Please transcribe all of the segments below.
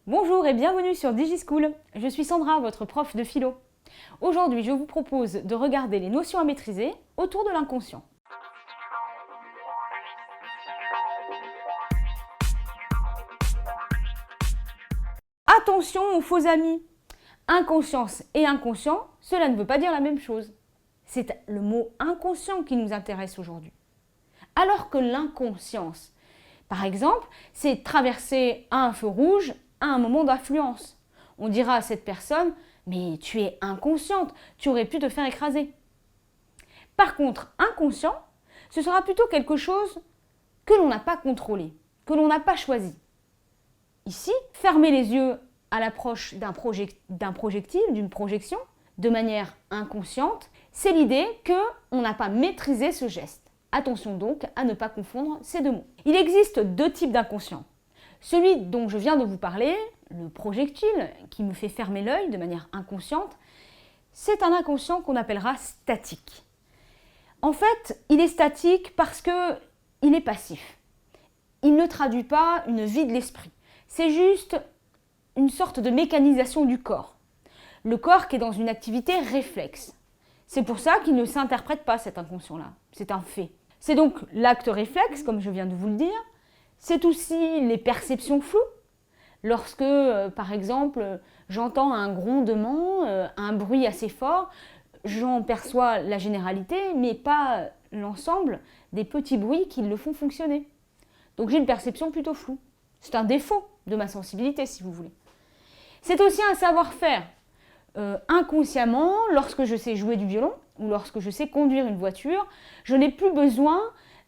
Bonjour et bienvenue sur DigiSchool. Je suis Sandra, votre prof de philo. Aujourd'hui, je vous propose de regarder les notions à maîtriser autour de l'inconscient. Attention aux faux amis. Inconscience et inconscient, cela ne veut pas dire la même chose. C'est le mot inconscient qui nous intéresse aujourd'hui. Alors que l'inconscience, par exemple, c'est traverser un feu rouge à un moment d'affluence. On dira à cette personne « mais tu es inconsciente, tu aurais pu te faire écraser ». Par contre, inconscient, ce sera plutôt quelque chose que l'on n'a pas contrôlé, que l'on n'a pas choisi. Ici, fermer les yeux à l'approche d'un projectile, d'une projection, de manière inconsciente, c'est l'idée qu'on n'a pas maîtrisé ce geste. Attention donc à ne pas confondre ces deux mots. Il existe deux types d'inconscient. Celui dont je viens de vous parler, le projectile, qui me fait fermer l'œil de manière inconsciente, c'est un inconscient qu'on appellera statique. En fait, il est statique parce qu'il est passif. Il ne traduit pas une vie de l'esprit. C'est juste une sorte de mécanisation du corps. Le corps qui est dans une activité réflexe. C'est pour ça qu'il ne s'interprète pas cet inconscient-là. C'est un fait. C'est donc l'acte réflexe, comme je viens de vous le dire. C'est aussi les perceptions floues. Lorsque, par exemple, j'entends un grondement, un bruit assez fort, j'en perçois la généralité, mais pas l'ensemble des petits bruits qui le font fonctionner. Donc j'ai une perception plutôt floue. C'est un défaut de ma sensibilité, si vous voulez. C'est aussi un savoir-faire. Inconsciemment, lorsque je sais jouer du violon ou lorsque je sais conduire une voiture, je n'ai plus besoin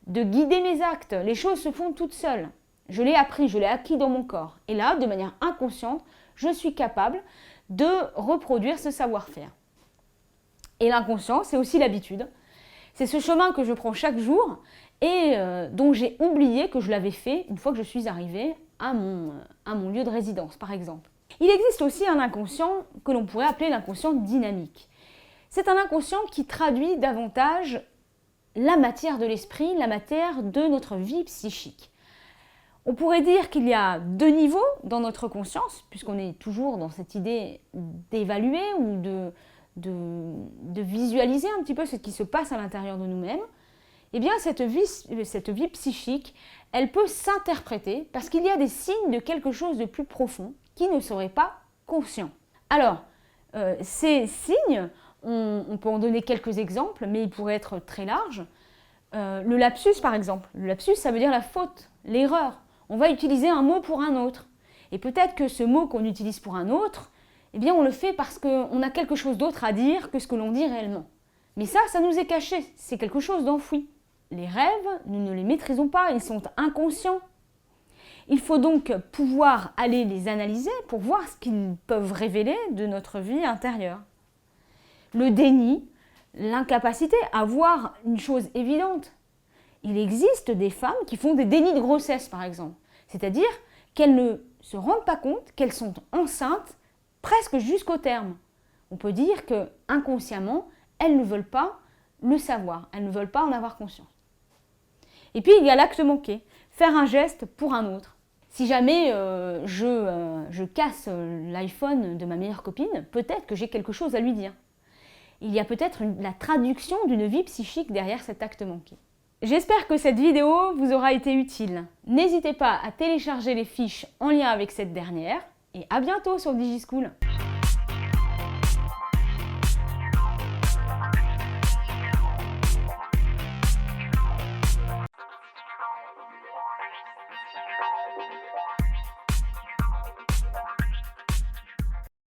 de guider mes actes. Les choses se font toutes seules. Je l'ai appris, je l'ai acquis dans mon corps. Et là, de manière inconsciente, je suis capable de reproduire ce savoir-faire. Et l'inconscient, c'est aussi l'habitude. C'est ce chemin que je prends chaque jour et dont j'ai oublié que je l'avais fait une fois que je suis arrivée à mon lieu de résidence, par exemple. Il existe aussi un inconscient que l'on pourrait appeler l'inconscient dynamique. C'est un inconscient qui traduit davantage la matière de l'esprit, la matière de notre vie psychique. On pourrait dire qu'il y a deux niveaux dans notre conscience, puisqu'on est toujours dans cette idée d'évaluer ou de visualiser un petit peu ce qui se passe à l'intérieur de nous-mêmes. Eh bien, cette vie psychique, elle peut s'interpréter parce qu'il y a des signes de quelque chose de plus profond qui ne serait pas conscient. Alors, ces signes, on peut en donner quelques exemples, mais ils pourraient être très larges. Le lapsus, par exemple. Le lapsus, ça veut dire la faute, l'erreur. On va utiliser un mot pour un autre. Et peut-être que ce mot qu'on utilise pour un autre, eh bien, on le fait parce qu'on a quelque chose d'autre à dire que ce que l'on dit réellement. Mais ça nous est caché. C'est quelque chose d'enfoui. Les rêves, nous ne les maîtrisons pas, ils sont inconscients. Il faut donc pouvoir aller les analyser pour voir ce qu'ils peuvent révéler de notre vie intérieure. Le déni, l'incapacité à voir une chose évidente. Il existe des femmes qui font des dénis de grossesse, par exemple. C'est-à-dire qu'elles ne se rendent pas compte qu'elles sont enceintes presque jusqu'au terme. On peut dire que inconsciemment, elles ne veulent pas le savoir, elles ne veulent pas en avoir conscience. Et puis il y a l'acte manqué, faire un geste pour un autre. Si jamais je casse l'iPhone de ma meilleure copine, peut-être que j'ai quelque chose à lui dire. Il y a peut-être la traduction d'une vie psychique derrière cet acte manqué. J'espère que cette vidéo vous aura été utile. N'hésitez pas à télécharger les fiches en lien avec cette dernière et à bientôt sur DigiSchool.